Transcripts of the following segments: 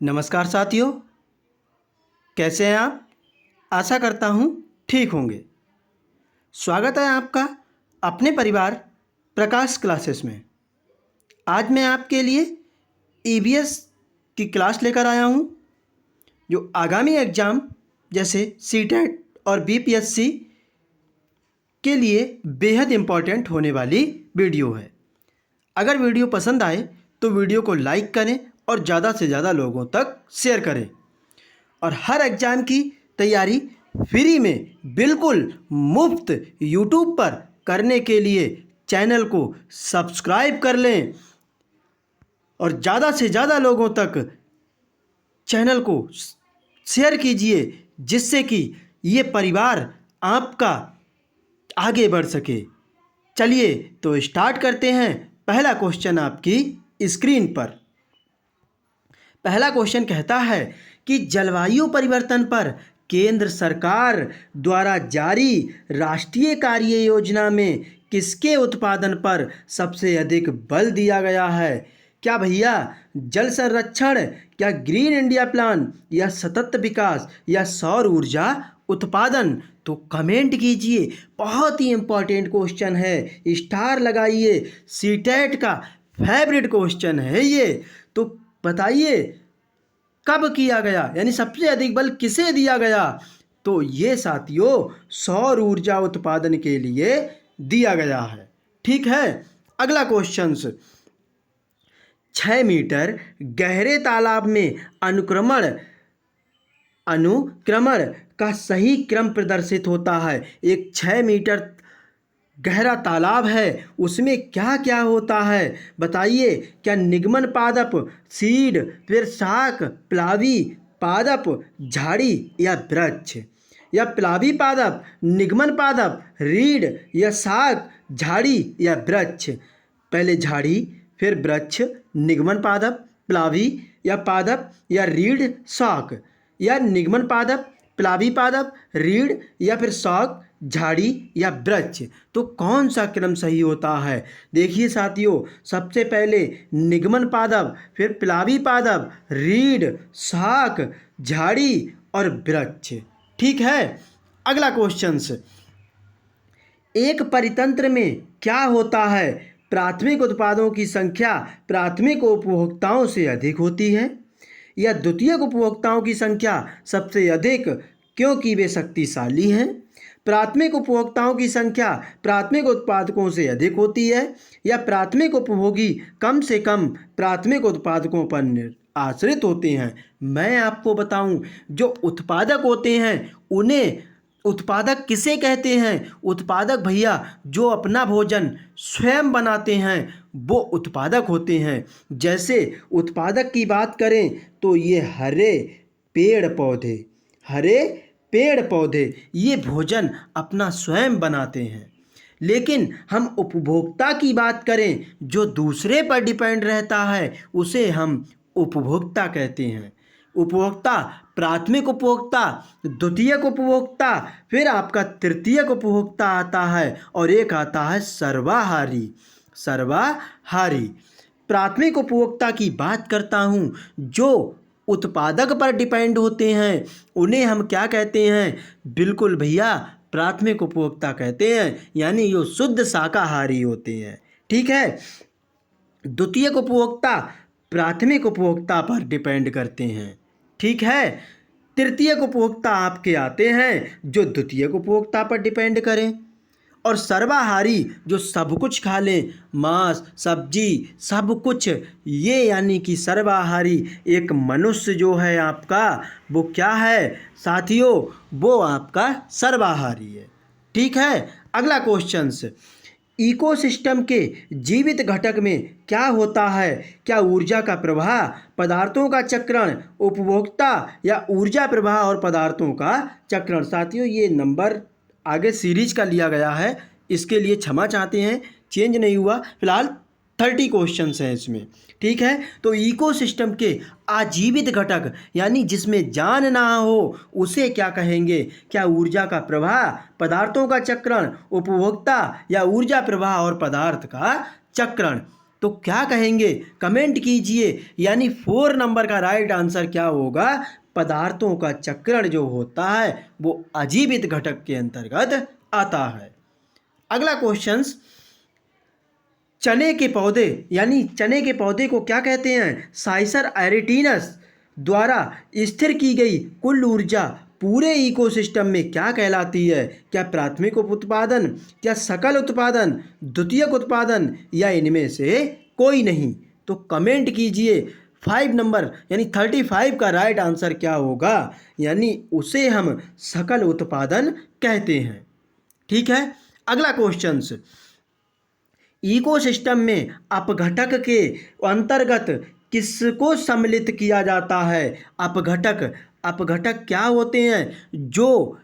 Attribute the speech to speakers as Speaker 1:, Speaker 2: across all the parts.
Speaker 1: नमस्कार साथियों, कैसे हैं आप। आशा करता हूँ ठीक होंगे। स्वागत है आपका अपने परिवार प्रकाश क्लासेस में। आज मैं आपके लिए ईवीएस की क्लास लेकर आया हूँ, जो आगामी एग्ज़ाम जैसे सीटेट और बीपीएससी के लिए बेहद इम्पॉर्टेंट होने वाली वीडियो है। अगर वीडियो पसंद आए तो वीडियो को लाइक करें और ज़्यादा से ज़्यादा लोगों तक शेयर करें। और हर एग्ज़ाम की तैयारी फ्री में बिल्कुल मुफ्त यूट्यूब पर करने के लिए चैनल को सब्सक्राइब कर लें और ज़्यादा से ज़्यादा लोगों तक चैनल को शेयर कीजिए, जिससे कि ये परिवार आपका आगे बढ़ सके। चलिए तो स्टार्ट करते हैं। पहला क्वेश्चन आपकी स्क्रीन पर। पहला क्वेश्चन कहता है कि जलवायु परिवर्तन पर केंद्र सरकार द्वारा जारी राष्ट्रीय कार्य योजना में किसके उत्पादन पर सबसे अधिक बल दिया गया है। क्या भैया जल संरक्षण, क्या ग्रीन इंडिया प्लान, या सतत विकास, या सौर ऊर्जा उत्पादन। तो कमेंट कीजिए। बहुत ही इम्पोर्टेंट क्वेश्चन है, स्टार लगाइए। सीटेट का फेवरेट क्वेश्चन है ये। तो बताइए कब किया गया, यानी सबसे अधिक बल किसे दिया गया। तो ये साथियों सौर ऊर्जा उत्पादन के लिए दिया गया है। ठीक है। अगला क्वेश्चन, 6 मीटर गहरे तालाब में अनुक्रमण का सही क्रम प्रदर्शित होता है। एक 6 मीटर गहरा तालाब है, उसमें क्या क्या होता है बताइए। क्या निगमन पादप, सीड, फिर शाख, प्लावी पादप, झाड़ी या वृक्ष। या प्लावी पादप, निगमन पादप, रीढ़ या शाख, झाड़ी या वृक्ष। पहले झाड़ी, फिर वृक्ष, निगमन पादप, प्लावी या पादप, या रीढ़, शाख। या निगमन पादप, प्लावी पादप, रीढ़, या फिर शाख, झाड़ी या वृक्ष। तो कौन सा क्रम सही होता है। देखिए साथियों, सबसे पहले निगमन पादप, फिर प्लावी पादप, रीढ़, शाख, झाड़ी और वृक्ष। ठीक है। अगला क्वेश्चन, एक परितंत्र में क्या होता है। प्राथमिक उत्पादों की संख्या प्राथमिक उपभोक्ताओं से अधिक होती है, या द्वितीयक उपभोक्ताओं की संख्या सबसे अधिक क्योंकि वे शक्तिशाली हैं। प्राथमिक उपभोक्ताओं की संख्या प्राथमिक उत्पादकों से अधिक होती है, या प्राथमिक उपभोगी कम से कम प्राथमिक उत्पादकों पर आश्रित होते हैं। मैं आपको बताऊं, जो उत्पादक होते हैं उन्हें उत्पादक किसे कहते हैं। उत्पादक भैया जो अपना भोजन स्वयं बनाते हैं वो उत्पादक होते हैं। जैसे उत्पादक की बात करें तो ये हरे पेड़ पौधे ये भोजन अपना स्वयं बनाते हैं। लेकिन हम उपभोक्ता की बात करें, जो दूसरे पर डिपेंड रहता है, उसे हम उपभोक्ता कहते हैं। उपभोक्ता, प्राथमिक उपभोक्ता, द्वितीयक उपभोक्ता, फिर आपका तृतीयक उपभोक्ता आता है, और एक आता है सर्वाहारी। प्राथमिक उपभोक्ता की बात करता हूँ, जो उत्पादक पर डिपेंड होते हैं, उन्हें हम क्या कहते हैं। बिल्कुल भैया प्राथमिक उपभोक्ता कहते हैं, यानी जो शुद्ध शाकाहारी होते हैं। ठीक है। द्वितीयक उपभोक्ता प्राथमिक उपभोक्ता पर डिपेंड करते हैं। ठीक है। तृतीयक उपभोक्ता आपके आते हैं जो द्वितीयक उपभोक्ता पर डिपेंड करें। और सर्वाहारी जो सब कुछ खा लें, मांस, सब्जी, सब कुछ, ये यानी कि सर्वाहारी एक मनुष्य जो है आपका, वो क्या है साथियों, वो आपका सर्वाहारी है। ठीक है। अगला क्वेश्चन, इकोसिस्टम के जीवित घटक में क्या होता है। क्या ऊर्जा का प्रवाह, पदार्थों का चक्रण, उपभोक्ता, या ऊर्जा प्रवाह और पदार्थों का चक्रण। साथियों ये नंबर आगे सीरीज का लिया गया है, इसके लिए क्षमा चाहते हैं, चेंज नहीं हुआ। फिलहाल 30 क्वेश्चंस हैं इसमें। ठीक है। तो इकोसिस्टम के आजीवित घटक यानी जिसमें जान ना हो उसे क्या कहेंगे। क्या ऊर्जा का प्रवाह, पदार्थों का चक्रण, उपभोक्ता, या ऊर्जा प्रवाह और पदार्थ का चक्रण। तो क्या कहेंगे, कमेंट कीजिए। यानी 4 नंबर का राइट आंसर क्या होगा, पदार्थों का चक्रण जो होता है वो अजीवित घटक के अंतर्गत आता है। अगला क्वेश्चंस, चने के पौधे यानी चने के पौधे को क्या कहते हैं, साइसर एरिटीनस द्वारा स्थिर की गई कुल ऊर्जा पूरे इकोसिस्टम में क्या कहलाती है, क्या प्राथमिक उत्पादन, क्या सकल उत्पादन, द्वितीयक उत्पादन, या इनमें से कोई नहीं। तो कमेंट कीजिए 5 नंबर यानी 35 का राइट आंसर क्या होगा, यानी उसे हम सकल उत्पादन कहते हैं। ठीक है। अगला क्वेश्चंस, इकोसिस्टम में अपघटक के अंतर्गत किसको सम्मिलित किया जाता है, अपघटक क्या होते हैं, जो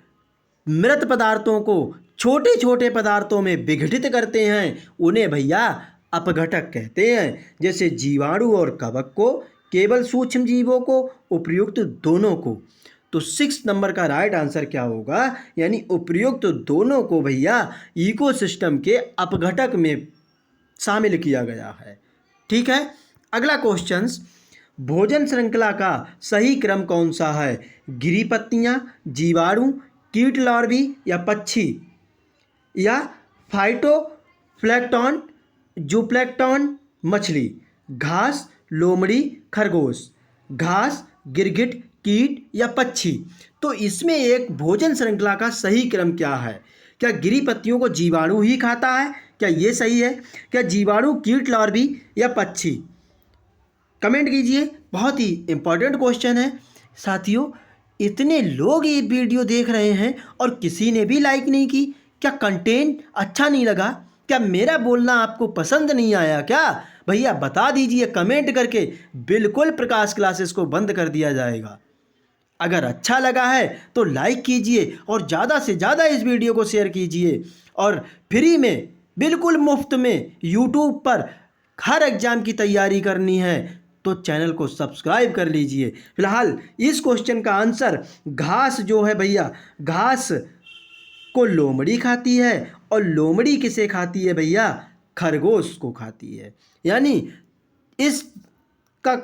Speaker 1: मृत पदार्थों को छोटे छोटे पदार्थों में विघटित करते हैं, उन्हें भैया अपघटक कहते हैं। जैसे जीवाणु और कवक को, केवल सूक्ष्म जीवों को, उपर्युक्त दोनों को। तो 6 नंबर का राइट आंसर क्या होगा, यानी उपर्युक्त दोनों को भैया इकोसिस्टम के अपघटक में शामिल किया गया है। ठीक है। अगला क्वेश्चंस, भोजन श्रृंखला का सही क्रम कौन सा है, गिरी पत्तियां, जीवाणु, कीट लार्वी, या पक्षी, या फाइटोप्लैंक्टन, जूप्लैंक्टन, मछली, घास, लोमड़ी, खरगोश, घास, गिरगिट, कीट, या पक्षी। तो इसमें एक भोजन श्रृंखला का सही क्रम क्या है, क्या गिरी पत्तियों को जीवाणु ही खाता है, क्या ये सही है, क्या जीवाणु, कीट लार्वी, या पक्षी। कमेंट कीजिए, बहुत ही इंपॉर्टेंट क्वेश्चन है। साथियों, इतने लोग ये वीडियो देख रहे हैं और किसी ने भी लाइक नहीं की, क्या कंटेंट अच्छा नहीं लगा, क्या मेरा बोलना आपको पसंद नहीं आया क्या, भैया बता दीजिए कमेंट करके, बिल्कुल प्रकाश क्लासेस को बंद कर दिया जाएगा। अगर अच्छा लगा है तो लाइक कीजिए और ज़्यादा से ज़्यादा इस वीडियो को शेयर कीजिए, और फ्री में बिल्कुल मुफ्त में यूट्यूब पर हर एग्ज़ाम की तैयारी करनी है तो चैनल को सब्सक्राइब कर लीजिए। फिलहाल इस क्वेश्चन का आंसर, घास जो है भैया, घास को लोमड़ी खाती है, और लोमड़ी किसे खाती है भैया, खरगोश को खाती है। यानी इसका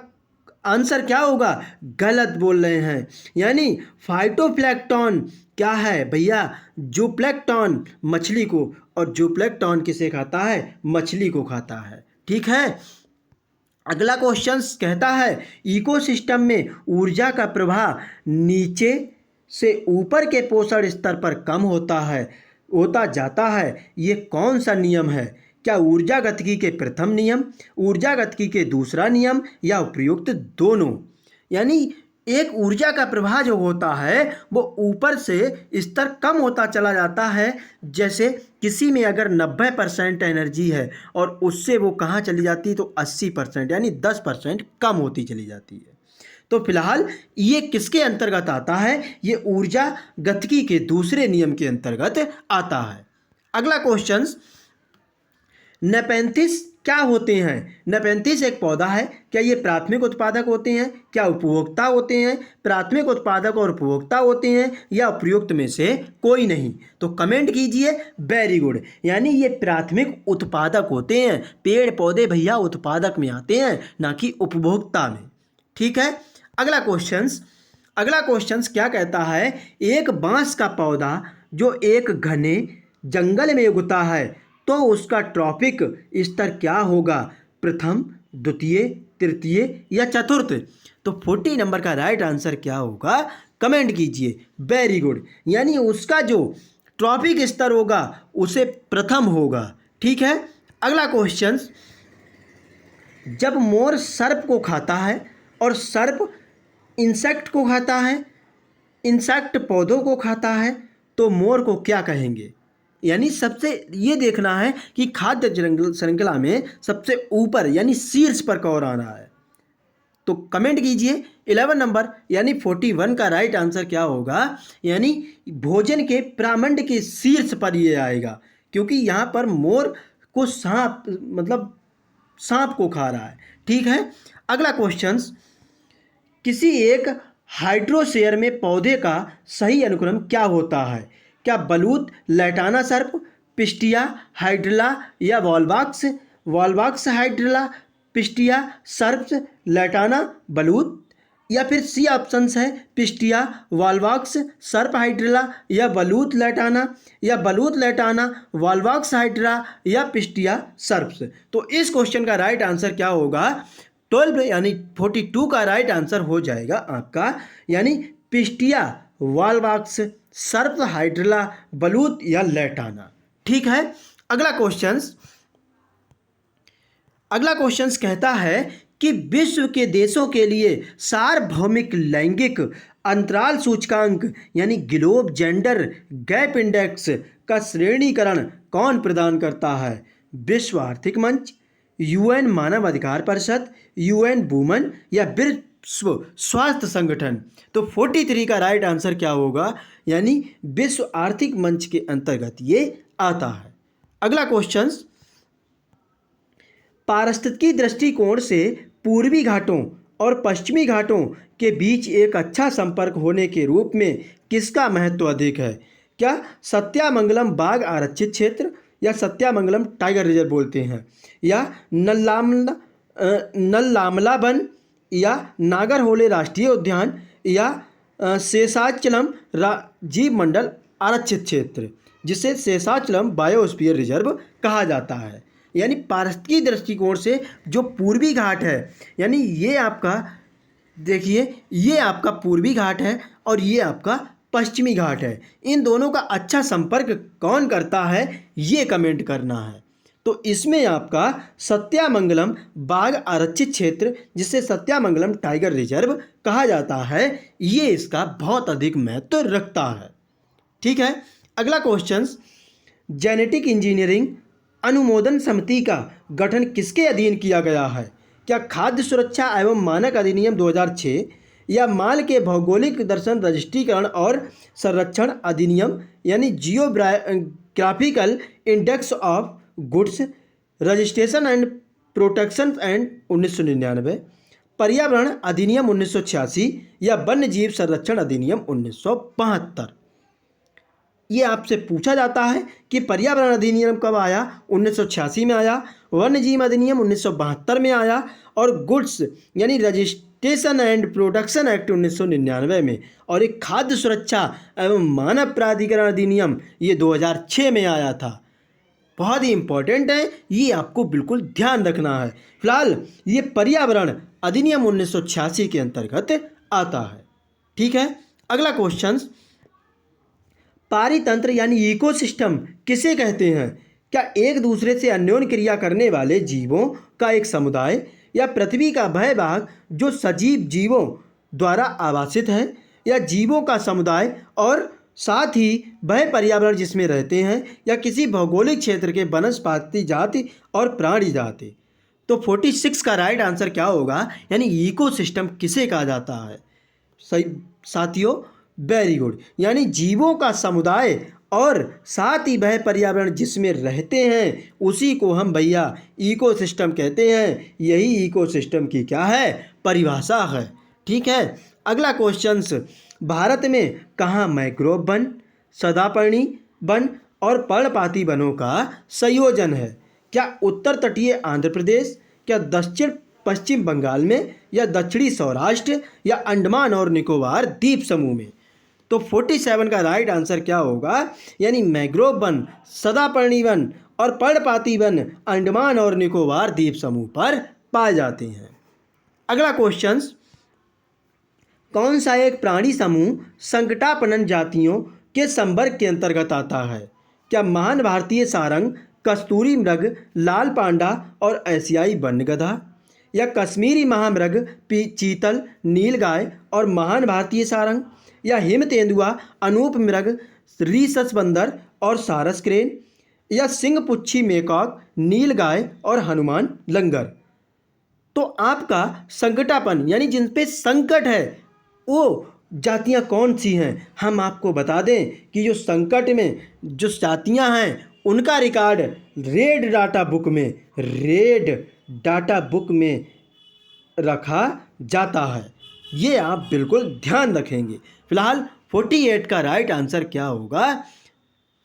Speaker 1: आंसर क्या होगा, गलत बोल रहे हैं। यानी फाइटोप्लैंक्टन क्या है भैया, जूप्लैंक्टन मछली को, और जूप्लैंक्टन किसे खाता है, मछली को खाता है। ठीक है। अगला क्वेश्चन कहता है, इकोसिस्टम में ऊर्जा का प्रवाह नीचे से ऊपर के पोषण स्तर पर कम होता जाता है, ये कौन सा नियम है, क्या ऊर्जा गतिकी के प्रथम नियम, ऊर्जा गतिकी के दूसरा नियम, या उपयुक्त दोनों। यानी एक ऊर्जा का प्रवाह जो होता है वो ऊपर से स्तर कम होता चला जाता है। जैसे किसी में अगर 90% एनर्जी है और उससे वो कहाँ चली जाती है, तो 80% यानी 10% कम होती चली जाती है। तो फिलहाल ये किसके अंतर्गत आता है, ये ऊर्जा गतिकी के दूसरे नियम के अंतर्गत आता है। अगला क्वेश्चन, नेपेंथिस क्या होते हैं, नेपेंथिस एक पौधा है, क्या ये प्राथमिक उत्पादक होते हैं, क्या उपभोक्ता होते हैं, प्राथमिक उत्पादक और उपभोक्ता होते हैं, या उपयुक्त में से कोई नहीं। तो कमेंट कीजिए, वेरी गुड, यानी ये प्राथमिक उत्पादक होते हैं। पेड़ पौधे भैया उत्पादक में आते हैं, ना कि उपभोक्ता में। ठीक है। अगला क्वेश्चंस क्या कहता है, एक बांस का पौधा जो एक घने जंगल में उगता है तो उसका ट्रॉपिक स्तर क्या होगा, प्रथम, द्वितीय, तृतीय, या चतुर्थ। तो 40 नंबर का राइट आंसर क्या होगा, कमेंट कीजिए, वेरी गुड, यानी उसका जो ट्रॉपिक स्तर होगा उसे प्रथम होगा। ठीक है। अगला क्वेश्चन, जब मोर सर्प को खाता है और सर्प इंसेक्ट को खाता है, इंसेक्ट पौधों को खाता है, तो मोर को क्या कहेंगे। यानी सबसे ये देखना है कि खाद्य श्रृंखला में सबसे ऊपर यानी शीर्ष पर कौन आ रहा है। तो कमेंट कीजिए, 11 नंबर यानी 41 का राइट आंसर क्या होगा, यानी भोजन के प्रामंड के शीर्ष पर ये आएगा, क्योंकि यहाँ पर मोर को सांप को खा रहा है। ठीक है। अगला क्वेश्चन, किसी एक हाइड्रोसेयर में पौधे का सही अनुक्रम क्या होता है, क्या बलूत, लैटाना सर्प, पिस्टिया, हाइड्रला, या Volvox, Volvox hydrilla, pistia सर्प्स, Lantana, बलूत, या फिर सी ऑप्शंस है पिस्टिया, वॉल्वॉक्स, सर्प हाइड्रिला या बलूत लैटाना, या बलूत लैटाना, वॉल्वॉक्स हाइड्रिला या पिस्टिया सर्प्स। तो इस क्वेश्चन का राइट आंसर क्या होगा? 12 यानी 42 का राइट आंसर हो जाएगा आपका, यानी पिस्टिया, वॉल्वॉक्स, सर्प हाइड्रिला, बलूत या लैटाना। ठीक है। अगला क्वेश्चंस कहता है कि विश्व के देशों के लिए सार्वभौमिक लैंगिक अंतराल सूचकांक यानी ग्लोब जेंडर गैप इंडेक्स का श्रेणीकरण कौन प्रदान करता है? विश्व आर्थिक मंच, यूएन मानव अधिकार परिषद, यूएन वुमन या विश्व स्वास्थ्य संगठन। तो 43 का राइट आंसर क्या होगा? यानी विश्व आर्थिक मंच के अंतर्गत ये आता है। अगला क्वेश्चंस, पारिस्थितिकी दृष्टिकोण से पूर्वी घाटों और पश्चिमी घाटों के बीच एक अच्छा संपर्क होने के रूप में किसका महत्व अधिक है? क्या सत्यामंगलम बाघ आरक्षित क्षेत्र या सत्यामंगलम टाइगर रिजर्व बोलते हैं, या नल्लामला वन या नागरहोले राष्ट्रीय उद्यान या शेषाचलम जीव मंडल आरक्षित क्षेत्र, जिसे शेषाचलम बायोस्फीयर रिजर्व कहा जाता है। यानी पारिस्थितिकी दृष्टिकोण से जो पूर्वी घाट है, यानी ये आपका देखिए, ये आपका पूर्वी घाट है और ये आपका पश्चिमी घाट है। इन दोनों का अच्छा संपर्क कौन करता है, ये कमेंट करना है। तो इसमें आपका सत्यामंगलम बाघ आरक्षित क्षेत्र, जिसे सत्यामंगलम टाइगर रिजर्व कहा जाता है, ये इसका बहुत अधिक महत्व रखता है। ठीक है। अगला क्वेश्चन, जेनेटिक इंजीनियरिंग अनुमोदन समिति का गठन किसके अधीन किया गया है? क्या खाद्य सुरक्षा एवं मानक अधिनियम 2006 या माल के भौगोलिक दर्शन रजिस्ट्रीकरण और संरक्षण अधिनियम यानी geographical index of goods registration and protection and 1999, पर्यावरण अधिनियम 1986 या वन्य जीव संरक्षण अधिनियम 1972। ये आपसे पूछा जाता है कि पर्यावरण अधिनियम कब आया? 1986 में आया, वन्य जीव अधिनियम 1972 में आया और गुड्स यानी रजिस्ट्रेशन एंड प्रोटेक्शन एक्ट 1999 में, और एक खाद्य सुरक्षा एवं मानव प्राधिकरण अधिनियम ये 2006 में आया था। बहुत ही इंपॉर्टेंट है, ये आपको बिल्कुल ध्यान रखना है। फिलहाल ये पर्यावरण अधिनियम 1986 के अंतर्गत आता है। ठीक है। अगला क्वेश्चन, पारितंत्र यानी इकोसिस्टम किसे कहते हैं? क्या एक दूसरे से अन्योन्य क्रिया करने वाले जीवों का एक समुदाय या पृथ्वी का वह भाग जो सजीव जीवों द्वारा आवासित है, या जीवों का समुदाय और साथ ही वह पर्यावरण जिसमें रहते हैं, या किसी भौगोलिक क्षेत्र के वनस्पति जाति और प्राणी जाति? तो 46 का राइट आंसर क्या होगा? यानी इकोसिस्टम किसे कहा जाता है? सही साथियों, वेरी गुड। यानी जीवों का समुदाय और साथ ही वह पर्यावरण जिसमें रहते हैं उसी को हम भैया इकोसिस्टम कहते हैं। यही इकोसिस्टम की क्या है? परिभाषा है। ठीक है। अगला क्वेश्चंस, भारत में कहाँ मैंग्रोव वन, सदापर्णी वन और पर्णपाती वनों का संयोजन है? क्या उत्तर तटीय आंध्र प्रदेश, क्या दक्षिण पश्चिम बंगाल में, या दक्षिणी सौराष्ट्र, या अंडमान और निकोबार द्वीप समूह में? तो 47 का राइट आंसर क्या होगा? यानी मैंग्रोव वन, सदापर्णी वन और पर्णपाती वन अंडमान और निकोबार द्वीप समूह पर पाए जाते हैं। अगला क्वेश्चन, कौन सा एक प्राणी समूह संकटापन्न जातियों के संवर्ग के अंतर्गत आता है? क्या महान भारतीय सारंग, कस्तूरी मृग, लाल पांडा और एशियाई वन्य गधा, या कश्मीरी महामृग, चीतल, नीलगाय और महान भारतीय सारंग, या हिम तेंदुआ, अनूप मृग, रीसस बंदर और सारस क्रेन, या सिंह पुच्छी मेकॉक, नीलगाय और हनुमान लंगर? तो आपका संकटापन यानी जिन पे संकट है वो जातियां कौन सी हैं? हम आपको बता दें कि जो संकट में जो जातियां हैं उनका रिकॉर्ड रेड डाटा बुक में रखा जाता है। ये आप बिल्कुल ध्यान रखेंगे। फिलहाल 48 का राइट आंसर क्या होगा?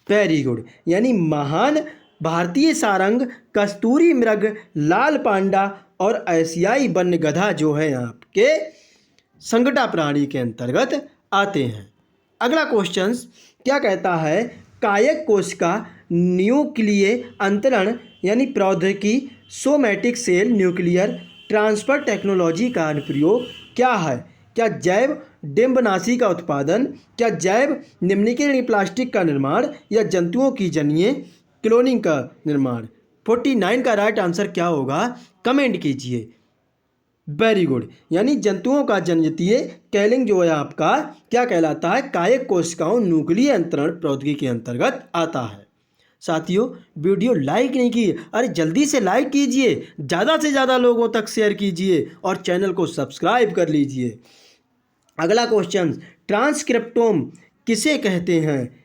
Speaker 1: Very good. यानी महान भारतीय सारंग, कस्तूरी मृग, लाल पांडा और एशियाई वन्य गधा जो है आपके संगटा प्राणी के अंतर्गत आते हैं। अगला क्वेश्चन क्या कहता है, कायक कोश का न्यूक्लिय अंतरण यानी प्रौद्योगिकी somatic cell nuclear transfer technology का अनुप्रयोग क्या है? क्या जैव डिम्बनाशी का उत्पादन, क्या जैव निम्नीकरण प्लास्टिक का निर्माण, या जंतुओं की जन्य क्लोनिंग का निर्माण? 49 का राइट आंसर क्या होगा, कमेंट कीजिए। वेरी गुड, यानी जंतुओं का जन्यतीय कैलिंग जो है आपका क्या कहलाता है, कायक कोशिकाओं न्यूक्लिय अंतरण प्रौद्योगिकी के अंतर्गत आता है। साथियों, वीडियो लाइक नहीं की, अरे जल्दी से लाइक कीजिए, ज़्यादा से ज़्यादा लोगों तक शेयर कीजिए और चैनल को सब्सक्राइब कर लीजिए। अगला क्वेश्चन, ट्रांसक्रिप्टोम किसे कहते हैं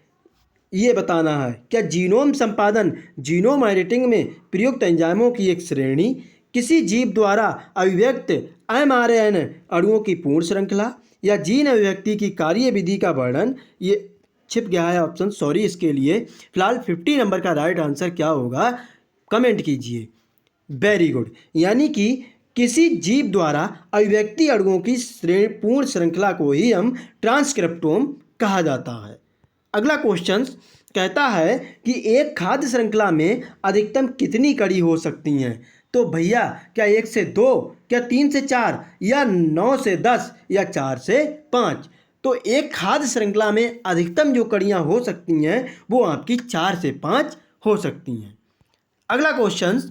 Speaker 1: ये बताना है। क्या जीनोम संपादन जीनोम एडिटिंग में प्रयुक्त एंजाइमों की एक श्रेणी, किसी जीव द्वारा अभिव्यक्त mRNA अणुओं की पूर्ण श्रृंखला, या जीन अभिव्यक्ति की कार्यविधि का वर्णन? ये छिप गया है ऑप्शन, सॉरी इसके लिए। फिलहाल 50 नंबर का राइट आंसर क्या होगा, कमेंट कीजिए। वेरी गुड, यानी कि किसी जीव द्वारा अभिव्यक्ति अणुओं की पूर्ण श्रृंखला को ही हम ट्रांसक्रिप्टोम कहा जाता है। अगला क्वेश्चन कहता है कि एक खाद्य श्रृंखला में अधिकतम कितनी कड़ी हो सकती हैं? तो भैया क्या 1 से 2, क्या 3 से 4, या 9 से 10, या 4 से 5? तो एक खाद्य श्रृंखला में अधिकतम जो कड़ियाँ हो सकती हैं वो आपकी 4 से 5 हो सकती हैं। अगला क्वेश्चन,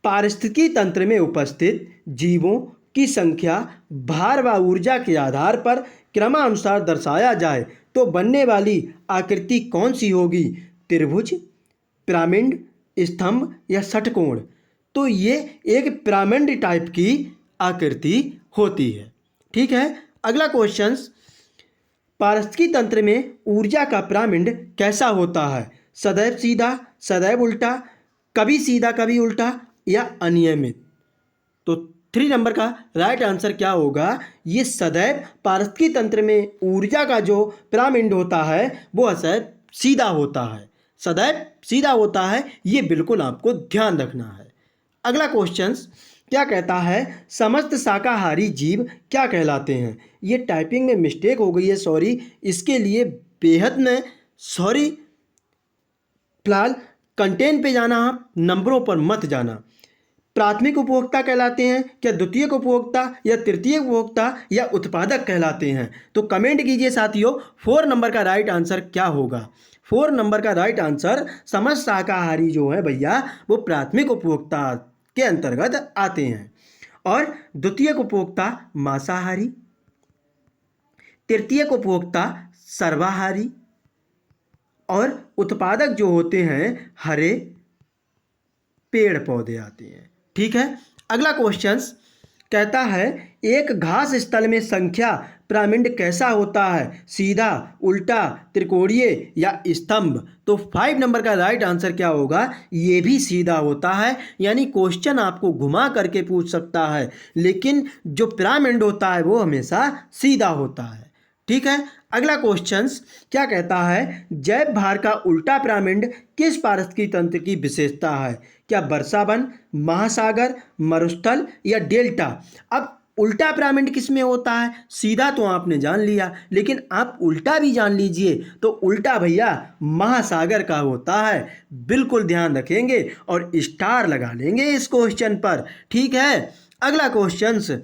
Speaker 1: पारिस्थितिकी तंत्र में उपस्थित जीवों की संख्या भार व ऊर्जा के आधार पर क्रमानुसार दर्शाया जाए तो बनने वाली आकृति कौन सी होगी? त्रिभुज, पिरामिड, स्तंभ, या षटकोण? तो ये एक पिरामिड टाइप की आकृति होती है। ठीक है। अगला क्वेश्चन, पारिस्थितिकी तंत्र में ऊर्जा का पिरामिड कैसा होता है? सदैव सीधा, सदैव उल्टा, कभी सीधा कभी उल्टा, या अनियमित? तो 3 नंबर का राइट आंसर क्या होगा, ये सदैव पारिस्थितिकी तंत्र में ऊर्जा का जो पिरामिड होता है वो सदैव सीधा होता है, सदैव सीधा होता है, ये बिल्कुल आपको ध्यान रखना है। अगला क्वेश्चन क्या कहता है, समस्त शाकाहारी जीव क्या कहलाते हैं? ये टाइपिंग में मिस्टेक हो गई है, सॉरी, इसके लिए बेहद में सॉरी। फिलहाल कंटेंट पे जाना, आप नंबरों पर मत जाना। प्राथमिक उपभोक्ता कहलाते हैं, क्या द्वितीयक उपभोक्ता, या तृतीयक उपभोक्ता, या उत्पादक कहलाते हैं? तो कमेंट कीजिए साथियों, 4 नंबर का राइट आंसर क्या होगा? 4 नंबर का राइट आंसर, समस्त शाकाहारी जो है भैया वो प्राथमिक उपभोक्ता के अंतर्गत आते हैं, और द्वितीयक उपभोक्ता मांसाहारी, तृतीयक उपभोक्ता सर्वाहारी, और उत्पादक जो होते हैं हरे पेड़ पौधे आते हैं। ठीक है। अगला क्वेश्चन कहता है, एक घास स्थल में संख्या पिरामिड कैसा होता है? सीधा, उल्टा, त्रिकोणीय, या स्तंभ? तो 5 नंबर का राइट आंसर क्या होगा, ये भी सीधा होता है। यानी क्वेश्चन आपको घुमा करके पूछ सकता है, लेकिन जो पिरामिड होता है वो हमेशा सीधा होता है। ठीक है। अगला क्वेश्चन क्या कहता है, जैव भार का उल्टा पिरामिड किस पारिस्थितिकी तंत्र की विशेषता है? क्या वर्षावन, महासागर, मरुस्थल, या डेल्टा? अब उल्टा पिरामिड किस में होता है? सीधा तो आपने जान लिया, लेकिन आप उल्टा भी जान लीजिए। तो उल्टा भैया महासागर का होता है, बिल्कुल ध्यान रखेंगे और स्टार लगा लेंगे इस क्वेश्चन पर। ठीक है। अगला क्वेश्चन,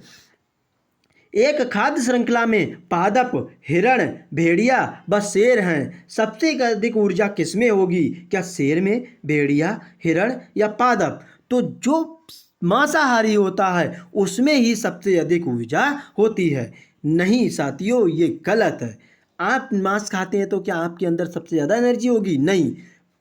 Speaker 1: एक खाद्य श्रृंखला में पादप, हिरण, भेड़िया व शेर हैं, सबसे अधिक ऊर्जा किसमें होगी? क्या शेर में, भेड़िया, हिरण, या पादप? तो जो मांसाहारी होता है उसमें ही सबसे अधिक ऊर्जा होती है। नहीं साथियों, ये गलत है। आप मांस खाते हैं तो क्या आपके अंदर सबसे ज़्यादा एनर्जी होगी? नहीं,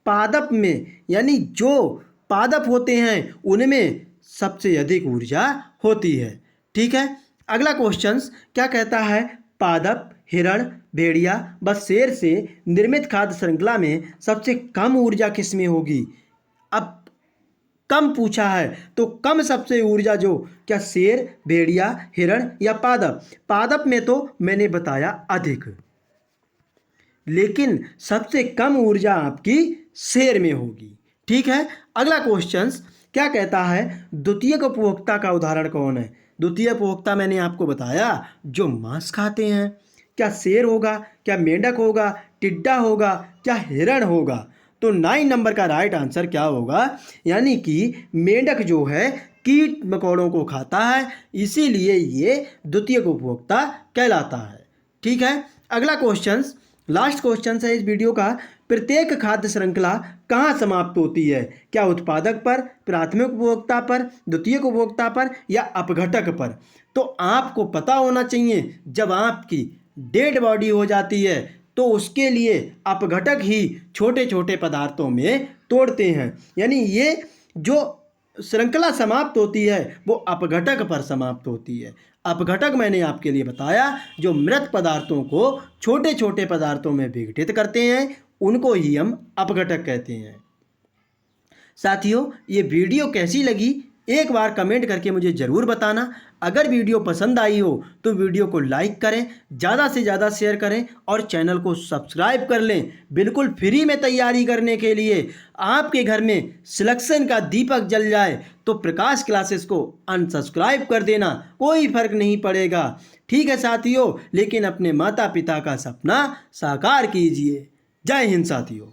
Speaker 1: पादप में, यानी जो पादप होते हैं उनमें सबसे अधिक ऊर्जा होती है। ठीक है। अगला क्वेश्चन क्या कहता है, पादप, हिरण, भेड़िया व शेर से निर्मित खाद्य श्रृंखला में सबसे कम ऊर्जा किसमें होगी? अब कम पूछा है तो कम सबसे ऊर्जा जो, क्या शेर, भेड़िया, हिरण, या पादप? पादप में तो मैंने बताया अधिक, लेकिन सबसे कम ऊर्जा आपकी शेर में होगी। ठीक है, अगला क्वेश्चन क्या कहता है, द्वितीयक उपभोक्ता का उदाहरण कौन है। द्वितीयक उपभोक्ता मैंने आपको बताया जो मांस खाते हैं। क्या शेर होगा, क्या मेंढक होगा, टिड्डा होगा, क्या हिरण होगा। तो 9 नंबर का राइट आंसर क्या होगा, यानी कि मेंढक जो है कीट मकोड़ों को खाता है, इसीलिए ये द्वितीयक उपभोक्ता कहलाता है। ठीक है, अगला क्वेश्चन लास्ट क्वेश्चन है इस वीडियो का, प्रत्येक खाद्य श्रृंखला कहाँ समाप्त होती है। क्या उत्पादक पर, प्राथमिक उपभोक्ता पर, द्वितीयक उपभोक्ता पर या अपघटक पर। तो आपको पता होना चाहिए जब आपकी डेड बॉडी हो जाती है तो उसके लिए अपघटक ही छोटे छोटे पदार्थों में तोड़ते हैं, यानी ये जो श्रृंखला समाप्त होती है वो अपघटक पर समाप्त होती है। अपघटक मैंने आपके लिए बताया जो मृत पदार्थों को छोटे छोटे पदार्थों में विघटित करते हैं, उनको ही हम अपघटक कहते हैं। साथियों, ये वीडियो कैसी लगी एक बार कमेंट करके मुझे ज़रूर बताना। अगर वीडियो पसंद आई हो तो वीडियो को लाइक करें, ज़्यादा से ज़्यादा शेयर करें और चैनल को सब्सक्राइब कर लें। बिल्कुल फ्री में तैयारी करने के लिए आपके घर में सिलेक्शन का दीपक जल जाए तो प्रकाश क्लासेस को अनसब्सक्राइब कर देना, कोई फ़र्क नहीं पड़ेगा। ठीक है साथियों, लेकिन अपने माता पिता का सपना साकार कीजिए। जय हिंद साथियों।